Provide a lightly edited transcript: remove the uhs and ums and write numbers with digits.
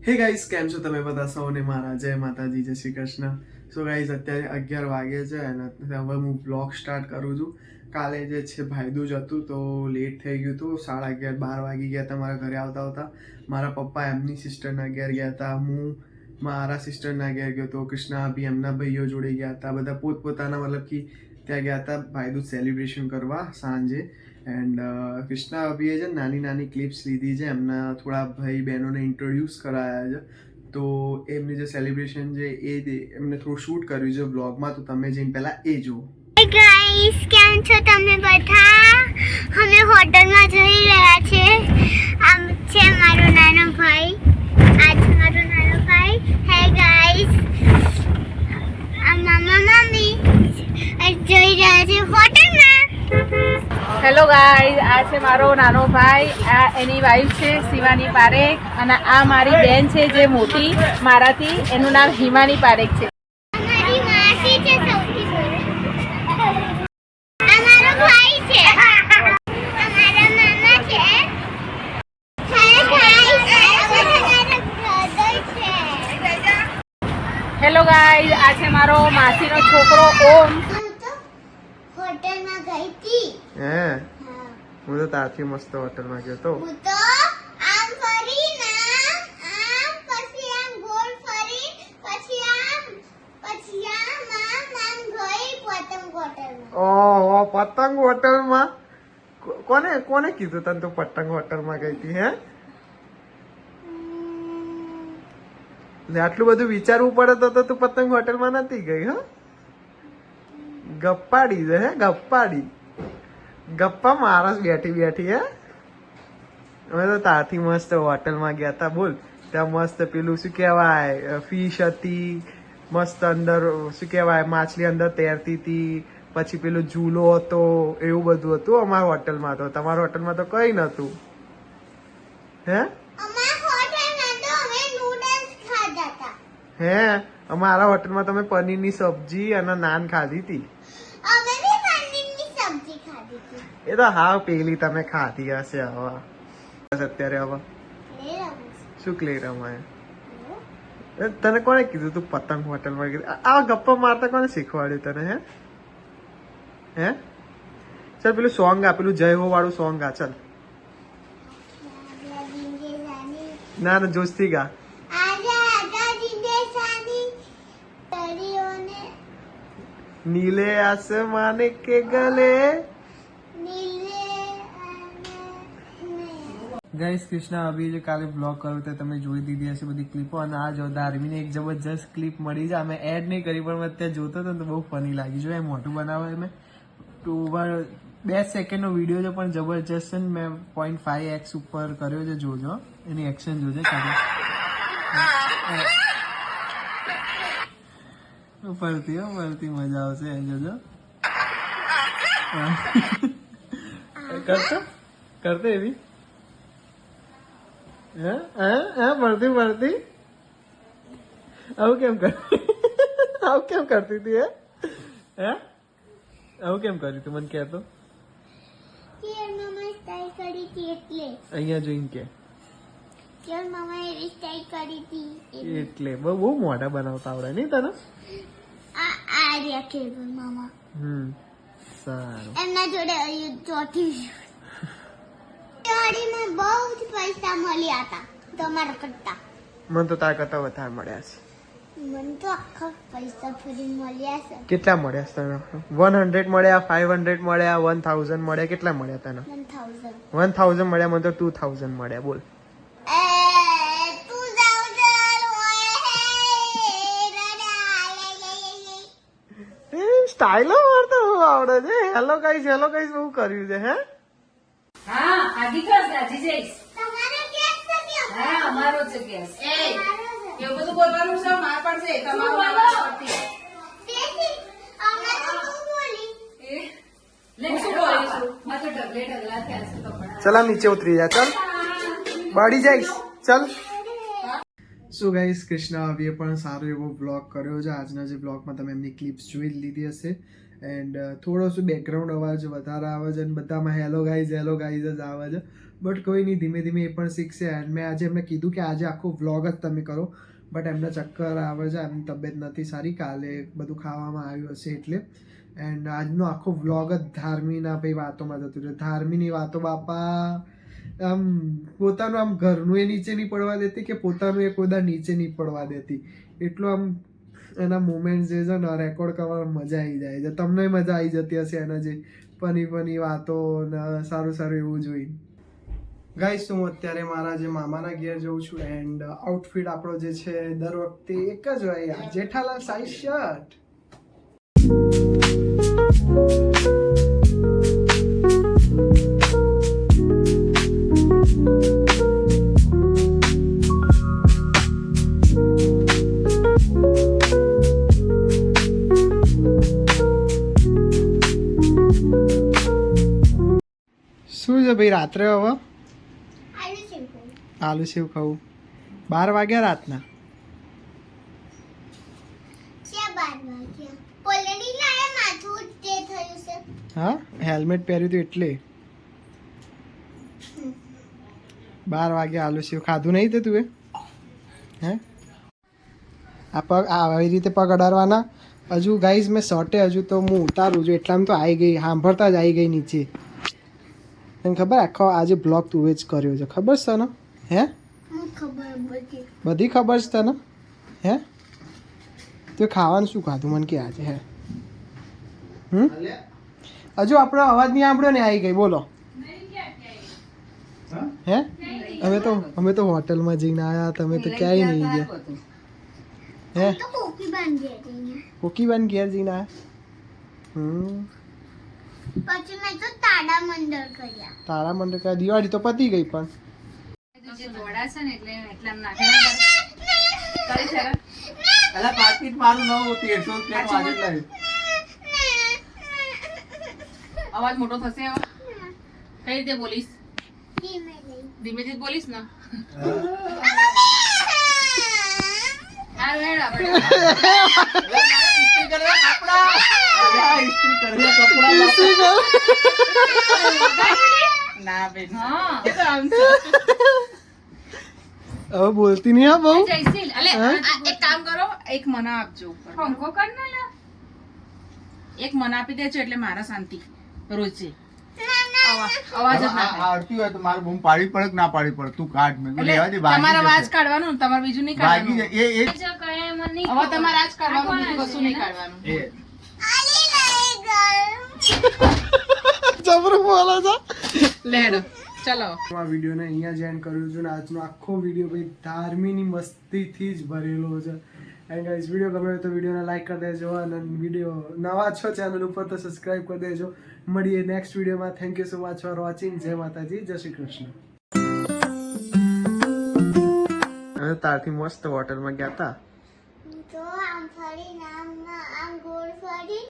હે ગાઈસ, કેમ છો તમે બધા? સૌને મારા જય માતાજી, જય શ્રી કૃષ્ણ. સો ગાઈસ, અત્યારે 11 વાગે છે અને હવે હું બ્લોગ સ્ટાર્ટ કરું છું. કાલે જે છે ભાઈદૂજ હતું તો લેટ થઈ ગયું હતું. 11:30 12 વાગી ગયા હતા મારા ઘરે આવતા આવતા. મારા પપ્પા એમની સિસ્ટરના ઘેર ગયા હતા, હું મારા સિસ્ટરના ઘેર ગયો હતો, કૃષ્ણા બી એમના ભાઈઓ જોડે ગયા હતા. બધા પોતપોતાના મતલબ કે ત્યાં ગયા હતા ભાઈદૂજ સેલિબ્રેશન કરવા સાંજે. એન્ડ કૃષ્ણા અભીએ છે નાની નાની ક્લિપ્સ લીધી છે, એમના થોડા ભાઈ બહેનોને ઇન્ટ્રોડ્યુસ કરાયા છે. તો એમની જે સેલિબ્રેશન છે એ એમને થોડું શૂટ કર્યું છે બ્લોગમાં, તો તમે જઈને પહેલાં એ જુઓ. હાય ગાઈસ, કેમ છો તમે બધા? અમે હોટલમાં જઈ રહ્યા છે. આમ છે મારો નાનો ભાઈ, આ છે મારો નાનો ભાઈ. હે ગાઈસ, આ મામા મમ્મી જઈ રહ્યા છે હોટલમાં. હેલો ગાઈઝ, આ છે મારો નાનો ભાઈ, આ એની વાઈફ છે શિવાની પારેખ, અને આ મારી બેન છે જે મોટી મારાથી, એનું નામ હિમાની પારેખ છે. અમારી માસી છે સૌથી મોટી. આ મારો ભાઈ છે, અમારા મામા છે. હે ગાઈસ, આ મારા બ્રધર છે. હેલો ગાઈઝ, આ છે મારો માસીનો છોકરો ઓમ. હોટલમાં ગઈ હતી. હે, હું તો તારથી મસ્ત હોટલમાં ગયો તો. હું તો આમ ફરી આમ પછી આમ ગોળ ફરી પછી આમ ગઈ પતંગ હોટલમાં. ઓહો, પતંગ હોટલમાં? કોને કીધું તને તું પતંગ હોટલમાં ગઈ હતી? હે, આટલું બધું વિચારવું પડે તો તું પતંગ હોટલમાં નથી ગઈ? હા, ગપ્પાડી છે. હે, ગપ્પાડી ગપ્પા મારસ બેઠી બેઠી. હે, અમે તો તારથી મસ્ત હોટલમાં ગયા હતા. બોલ, ત્યાં મસ્ત પેલું શું કહેવાય ફિશ હતી, મસ્ત અંદર શું કહેવાય માછલી અંદર તૈરતી હતી, પછી પેલું ઝૂલો હતો, એવું બધું હતું અમારા હોટલમાં. તો તમારા હોટલમાં તો કઈ નતું. હે, અમાર હોટલમાં તો અમે નૂડલ્સ ખાધા હતા. હે, અમારા હોટલમાં તમે પનીરની સબ્જી અને નાન ખાધી હતી. અમે બી પનીરની સબ્જી ખાધી હતી. એ તો હાવ પેલી તમે ખાધી હશે. હવે અત્યારે હવે લઈ આવું છું. શું ક્લે રમાય? તને કોને કીધું તું પતંગ હોટલમાં ગઈ? આ ગપ્પા મારતા કોને શીખવાડ્યું તને? હે, હે, ચાલ પેલું સોંગ આ, પેલું જય હો વાળું સોંગ આ. ચાલ, ના ના, જોશથી ગા. આજા આજા દિનેશાની તરીઓને નીલે આસમાન કે ગલે. ગાઈસ, કૃષ્ણા અભી જે કાલે બ્લોગ કર્યો તો તમે જોઈ દીધી હશે બધી ક્લિપો. અને આ જો ધાર્મીને એક જબરજસ્ત ક્લિપ મળી છે. અમે એડ નહીં કરી પણ મેં અત્યારે જોતો હતો ને તો બહુ ફની લાગી. જો એ મોટું બનાવે મેં 2 સેકન્ડનો વિડીયો છે પણ જબરજસ્ત છે ને. મેં 0.5x ઉપર કર્યો છે, જોજો એની એક્શન જોજે. ફરતી મજા આવશે, જોજો. કરતો એવી ફરતી આવું કેમ કરતી હતી? હે, આવું કેમ કર્યું તું? મને કહેતો. કેર મામા સ્ટાઈલ કરી હતી એટલે. અહીંયા જોઈને કે કેર મામા એવી સ્ટાઈલ કરી હતી એટલે બહુ મોઢા બનાવતા આવડે નહીં તને? આ રહ્યા કેર મામા. સારું. એમના જોડે ચોથી ચોરીમાં બહુ જ પૈસા મળ્યા હતા તમારા કરતા. મને તો તાર કરતા વધારે મળ્યા છે. મને તો આખા પૈસા ફરી મળ્યા છે. કેટલા મળ્યા છે તને? 100 મળ્યા, 500 મળ્યા, 1000 મળ્યા? કેટલા મળ્યા તને? 1000 મળ્યા. મને તો 2000 મળ્યા. બોલ. સ્ટાઇલો મારતો આવડે છે. હેલો ગાઈસ બહુ કર્યું છે. હે, હા, આજી ખાસ આજી જઈશ. તમારે ગેસ છે કે હા, અમારો છે ગેસ. એવું બધું બોલવાનું છે, માર પડશે તમારું. તેથી અમે તો શું બોલી લે શું બોલીશું? માં તો ઢગલા થયા છે કપડા. ચલા નીચે ઉતરી જા. ચાલ, બાળી જઈશ. ચાલ. સો ગાઈસ, કૃષ્ણા અભીએ પણ સારો એવો બ્લોગ કર્યો છે. આજના જે બ્લોગમાં તમે એમની ક્લિપ્સ જોઈ લીધી હશે. એન્ડ થોડો શું બેકગ્રાઉન્ડ અવાજ વધારે આવે છે અને બધામાં હેલો ગાઈઝ જ આવે છે. બટ કોઈ નહીં, ધીમે ધીમે એ પણ શીખશે. એન્ડ મેં આજે એમને કીધું કે આજે આખો વ્લોગ જ તમે કરો, બટ એમને ચક્કર આવે છે, એમની તબિયત નથી સારી, કાલે બધું ખાવામાં આવ્યું હશે એટલે. એન્ડ આજનો આખો વ્લોગ જ ધાર્મીના ભાઈ વાતોમાં જતું રહે. ધાર્મીની વાતો બાપા આમ પોતાનું આમ ઘરનું એ નીચે નહીં પડવા દેતી કે પોતાનું એ કોદા નીચે નહીં પડવા દેતી. એટલું આમ એના મોમેન્ટ જે છે ને રેકોર્ડ કરવામાં મજા આવી જાય છે. તમને મજા આવી જતી હશે એના જે ફની વાતો ને સારું સારું એવું જોઈ. ગાઈસ હું અત્યારે મારા જે મામાના ઘેર જઉં છું. એન્ડ આઉટફિટ આપણો જે છે દર વખતે એક જ હોય, જેઠાલાલ સાઈઝ શર્ટ. શું છે ભાઈ રાત્રે હવે? આલુ સેવ ખાવું. 12 વાગ્યા રાતના. હા હેલ્મેટ પહેર્યું હતું એટલે 12 વાગ્યા આલુ સેવ ખાધું નહીં તે તું? હે આ પગ આવી રીતે પગ અડાડવાના. હજુ ગાઈઝ મેં શર્ટે હજુ તો હું ઉતારું છું એટલામાં તો આવી ગઈ, સાંભળતા જ આવી ગઈ નીચે. તને ખબર આખો આજે બ્લોગ તું જ કર્યો છે, ખબર છે તને? હે બધી ખબર છે તને? હે તો ખાવાનું શું ખાધું મને કે આજે? હે હજુ આપણો અવાજ નહીં સાંભળ્યો ને આવી ગઈ. બોલો. હે અમે તો હોટલમાં જઈને આવ્યા, તમે તો ક્યાંય નહીં ગયા. હે કોકીબાન ઘેર જઈને આવ્યા. પછી મેં તો તાળા મંડળ કર્યા. તારા મંડળ કર્યા. દિવાળી તો પતી ગઈ પણ જે દોડા છે ને એટલે એટલા નાખેલા કરી છે. અલા પાકીટ મારું ન 1300 રૂપિયા આજે લઈ. અવાજ મોટો થશે હવે. કઈ રીતે બોલીશ? ધીમે લઈ. ધીમેથી જ બોલીશ ને. ઇસ્ત્રી કરેલા કપડા. અલા ઇસ્ત્રી કરેલા કપડા. ના બેન. હા હવે બોલતી નહીં હા બહુ. જયશીલ અલે એક કામ કરો, એક મને આપજો ઉપર. પંખો કર ને લા. એક મને આપી દેજો એટલે મારા શાંતિ રોજે. અવાજ જ ના થાય. આવતી હોય તો મારું બૂમ પાડી પડે કે ના પાડી પડે તું કાઢ. મેં એટલે લેવા દે તમારે અવાજ કાઢવાનો ને, તમારે બીજું નહીં ભાગી કાઢવાનું. જાય. હવે તમારે આજ કાઢવાનું, બીજું કશું નહીં કાઢવાનું. જબરું બોલે છે. લેડો ચલો. આ વિડીયોને અહીંયા જ એન્ડ કર્યું છું. ને આજનો આખો વિડીયો ભાઈ ધાર્મીની મસ્તીથી જ ભરેલો છે. એન્ડ ગાઈસ વિડીયો ગમે તો વિડીયોને લાઈક કરી દેજો, અને વિડીયો નવા છો ચેનલ ઉપર તો સબસ્ક્રાઈબ કરી દેજો. મળીએ નેક્સ્ટ વિડીયોમાં. Thank you so much for watching. જય માતાજી, જય શ્રી કૃષ્ણ. હવે તારથી મસ્ત હોટલમાં ગયા હતા. તો આમ ફરીને આમ ગોળ ફરી